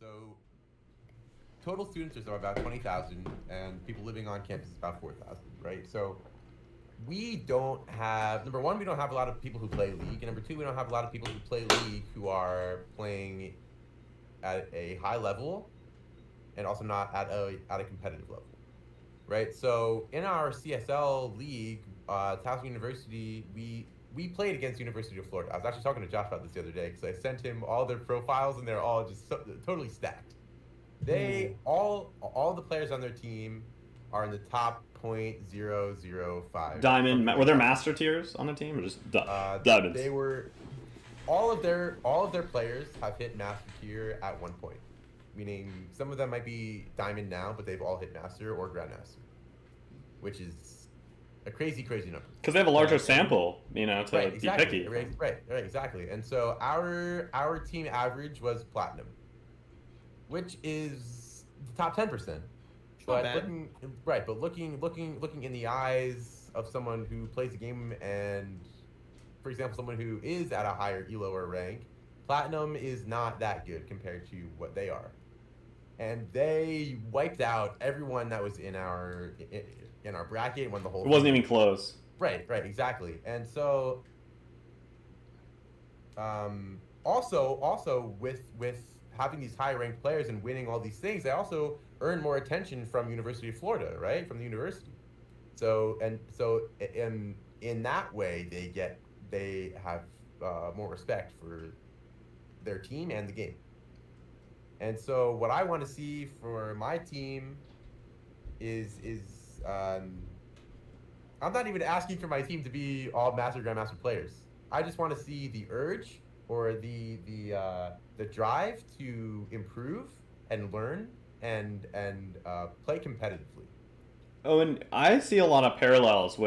So total students are about 20,000, and people living on campus is about 4,000, right? So we don't have, number one, we don't have a lot of people who play League, and number two, we don't have a lot of people who play League who are playing at a high level and also not at a competitive level, right? So in our CSL league, Towson University, we played against University of Florida. I was actually talking to Josh about this the other day because I sent him all their profiles and they're all just totally stacked. They all the players on their team are in the top 0.005. Diamond. Were there master tiers on the team or just diamonds? They were all of their players have hit master tier at one point. Meaning some of them might be diamond now, but they've all hit master or grandmaster, which is a crazy number. Because they have a larger sample, to right, be picky. Right, exactly. And so our team average was platinum, which is the top 10%. But looking in the eyes of someone who plays the game, and for example, someone who is at a higher elo or rank, platinum is not that good compared to what they are. And they wiped out everyone that was in our bracket and won the whole thing. It wasn't even close. Right, exactly. And so also with having these high ranked players and winning all these things, they also earn more attention from University of Florida, right? From the university. So in that way they have more respect for their team and the game. And so what I want to see for my team is I'm not even asking for my team to be all master grandmaster players. I just want to see the urge or the drive to improve and learn and play competitively. Oh, and I see a lot of parallels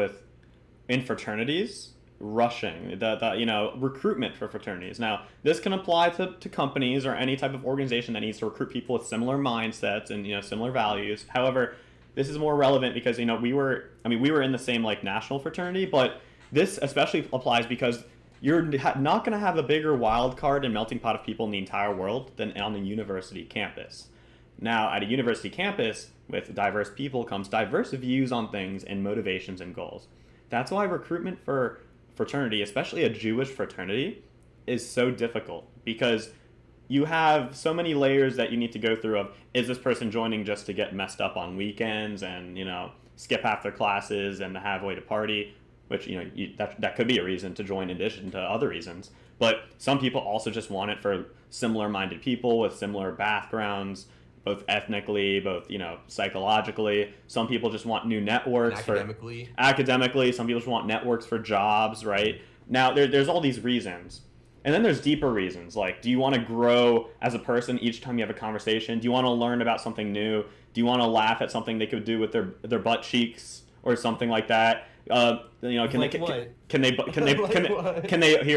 in fraternities. Rushing the recruitment for fraternities. Now this can apply to companies or any type of organization that needs to recruit people with similar mindsets and similar values. However, this is more relevant because we were in the same national fraternity, but this especially applies because you're not going to have a bigger wild card and melting pot of people in the entire world than on a university campus. Now at a university campus with diverse people comes diverse views on things and motivations and goals. That's why recruitment for fraternity, especially a Jewish fraternity, is so difficult because you have so many layers that you need to go through of, is this person joining just to get messed up on weekends and skip half their classes and have a way to party, which that could be a reason to join in addition to other reasons. But some people also just want it for similar minded people with similar backgrounds, both ethnically, both psychologically. Some people just want new networks academically. Some people just want networks for jobs, right? Now there's all these reasons, and then there's deeper reasons. Like, do you want to grow as a person each time you have a conversation? Do you want to learn about something new? Do you want to laugh at something they could do with their butt cheeks or something like that? Can they here,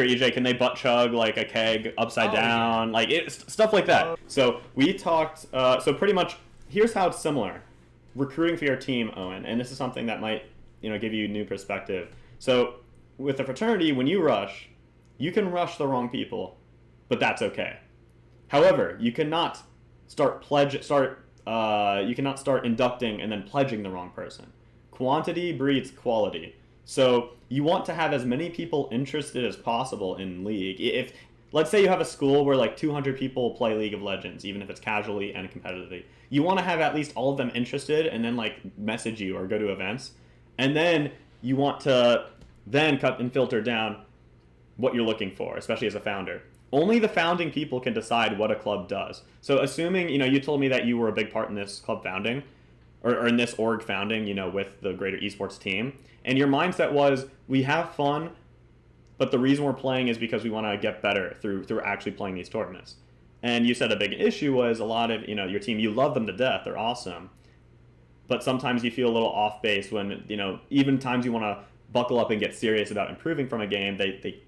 EJ, can they butt chug like a keg upside down? Yeah. Stuff like that. So we talked, so pretty much here's how it's similar. Recruiting for your team, Owen, and this is something that might, give you new perspective. So with a fraternity, when you rush, you can rush the wrong people, but that's okay. However, you cannot start inducting and then pledging the wrong person. Quantity breeds quality. So you want to have as many people interested as possible in League. If let's say you have a school where 200 people play League of Legends, even if it's casually and competitively, you want to have at least all of them interested and then message you or go to events. And then you want to then cut and filter down what you're looking for, especially as a founder. Only the founding people can decide what a club does. So assuming, you told me that you were a big part in this club founding, or in this org founding, with the greater esports team. And your mindset was, we have fun, but the reason we're playing is because we want to get better through actually playing these tournaments. And you said a big issue was a lot of, your team, you love them to death, they're awesome. But sometimes you feel a little off base when, even times you want to buckle up and get serious about improving from a game,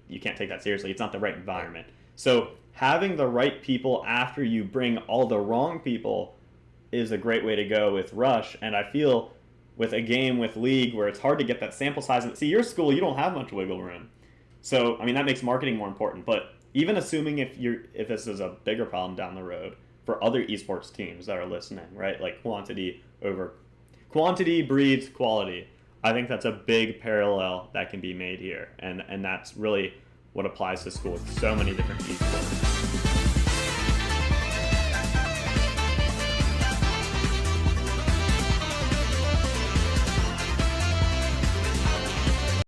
you can't take that seriously. It's not the right environment. So having the right people after you bring all the wrong people is a great way to go with Rush. And I feel with a game with League where it's hard to get that sample size. See, your school, you don't have much wiggle room. So, that makes marketing more important. But even assuming if this is a bigger problem down the road, for other esports teams that are listening, right? Like quantity breeds quality. I think that's a big parallel that can be made here, and that's really what applies to school with so many different esports.